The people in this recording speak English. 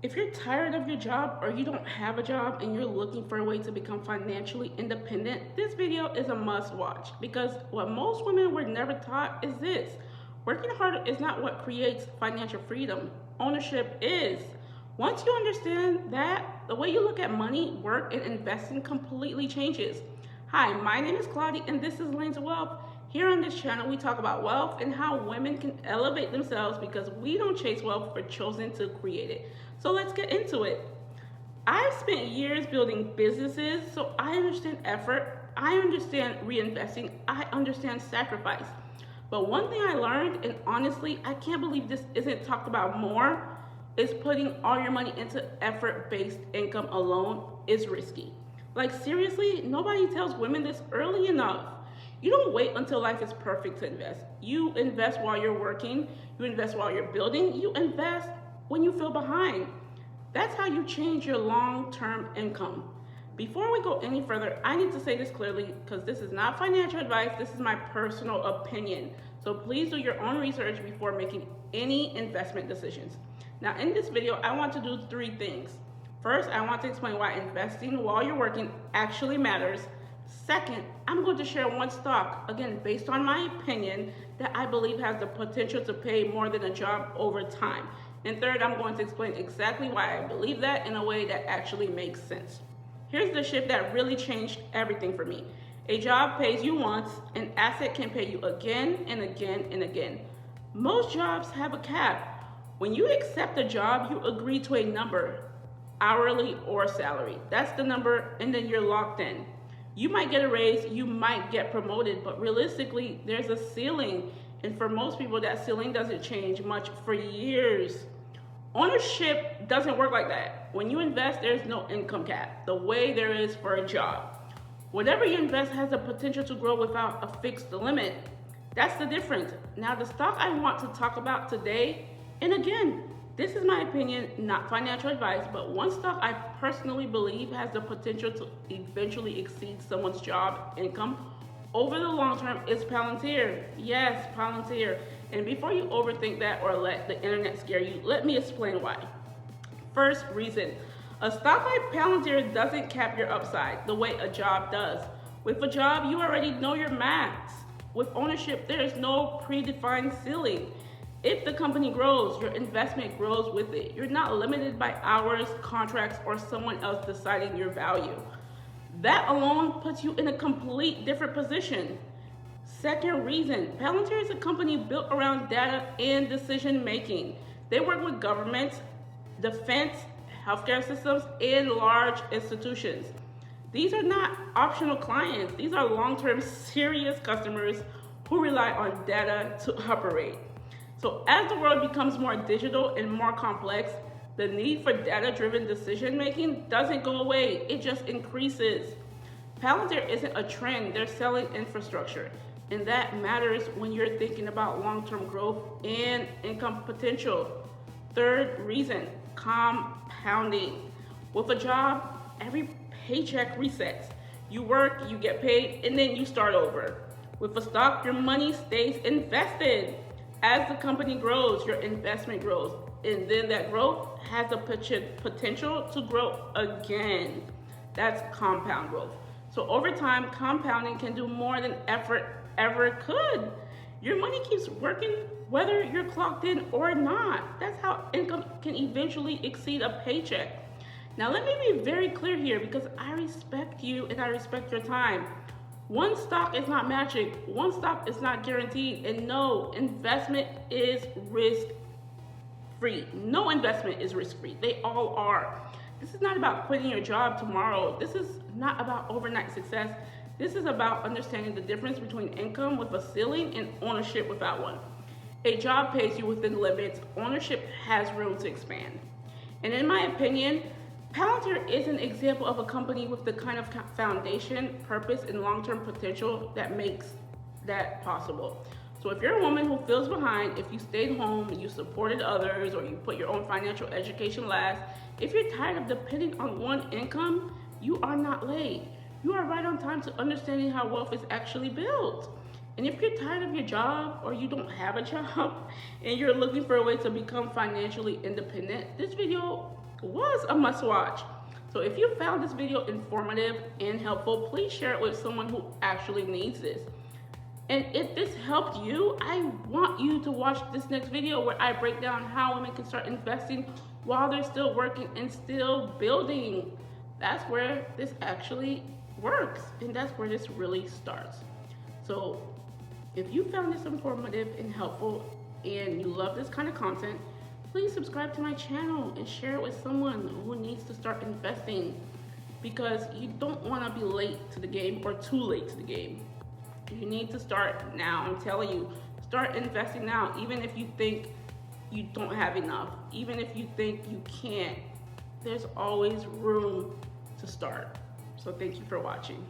If you're tired of your job or you don't have a job and you're looking for a way to become financially independent, this video is a must watch because what most women were never taught is this. Working harder is not what creates financial freedom. Ownership is. Once you understand that, the way you look at money, work, and investing completely changes. Hi, my name is Claudia and this is Lanes of Wealth. Here on this channel, we talk about wealth and how women can elevate themselves because we don't chase wealth, we're chosen to create it. So let's get into it. I've spent years building businesses, so I understand effort, I understand reinvesting, I understand sacrifice. But one thing I learned, and honestly, I can't believe this isn't talked about more, is putting all your money into effort-based income alone is risky. Like seriously, nobody tells women this early enough. You don't wait until life is perfect to invest. You invest while you're working, you invest while you're building, you invest when you feel behind. That's how you change your long-term income. Before we go any further, I need to say this clearly because this is not financial advice, this is my personal opinion. So please do your own research before making any investment decisions. Now in this video, I want to do three things. First, I want to explain why investing while you're working actually matters. Second, I'm going to share one stock, again, based on my opinion, that I believe has the potential to pay more than a job over time. And third, I'm going to explain exactly why I believe that in a way that actually makes sense. Here's the shift that really changed everything for me. A job pays you once, an asset can pay you again and again and again. Most jobs have a cap. When you accept a job, you agree to a number, hourly or salary. That's the number, and then you're locked in. You might get a raise, you might get promoted, but realistically, there's a ceiling. And for most people, that ceiling doesn't change much for years. Ownership doesn't work like that. When you invest, there's no income cap, the way there is for a job. Whatever you invest has the potential to grow without a fixed limit. That's the difference. Now, the stock I want to talk about today, and again, this is my opinion, not financial advice, but one stock I personally believe has the potential to eventually exceed someone's job income over the long term is Palantir. Yes, Palantir. And before you overthink that or let the internet scare you, let me explain why. First reason, a stock like Palantir doesn't cap your upside the way a job does. With a job, you already know your max. With ownership, there is no predefined ceiling. If the company grows, your investment grows with it. You're not limited by hours, contracts, or someone else deciding your value. That alone puts you in a complete different position. Second reason, Palantir is a company built around data and decision making. They work with governments, defense, healthcare systems, and large institutions. These are not optional clients. These are long-term serious customers who rely on data to operate. So as the world becomes more digital and more complex, the need for data-driven decision-making doesn't go away, it just increases. Palantir isn't a trend, they're selling infrastructure. And that matters when you're thinking about long-term growth and income potential. Third reason, compounding. With a job, every paycheck resets. You work, you get paid, and then you start over. With a stock, your money stays invested. As the company grows, your investment grows, and then that growth has a potential to grow again. That's compound growth. So over time, compounding can do more than effort ever could. Your money keeps working whether you're clocked in or not. That's how income can eventually exceed a paycheck. Now let me be very clear here because I respect you and I respect your time. One stock is not magic, one stock is not guaranteed, and no investment is risk-free. No investment is risk-free, they all are. This is not about quitting your job tomorrow. This is not about overnight success. This is about understanding the difference between income with a ceiling and ownership without one. A job pays you within limits, ownership has room to expand. And in my opinion, Palantir is an example of a company with the kind of foundation, purpose, and long-term potential that makes that possible. So if you're a woman who feels behind, if you stayed home and you supported others, or you put your own financial education last, if you're tired of depending on one income, you are not late. You are right on time to understanding how wealth is actually built. And if you're tired of your job or you don't have a job and you're looking for a way to become financially independent, this video was a must watch. So if you found this video informative and helpful, please share it with someone who actually needs this. And if this helped you, I want you to watch this next video where I break down how women can start investing while they're still working and still building. That's where this actually works, and that's where this really starts. So if you found this informative and helpful and you love this kind of content, please subscribe to my channel and share it with someone who needs to start investing, because you don't want to be late to the game or too late to the game. You need to start now. I'm telling you, start investing now, even if you think you don't have enough, even if you think you can't. There's always room to start. So thank you for watching.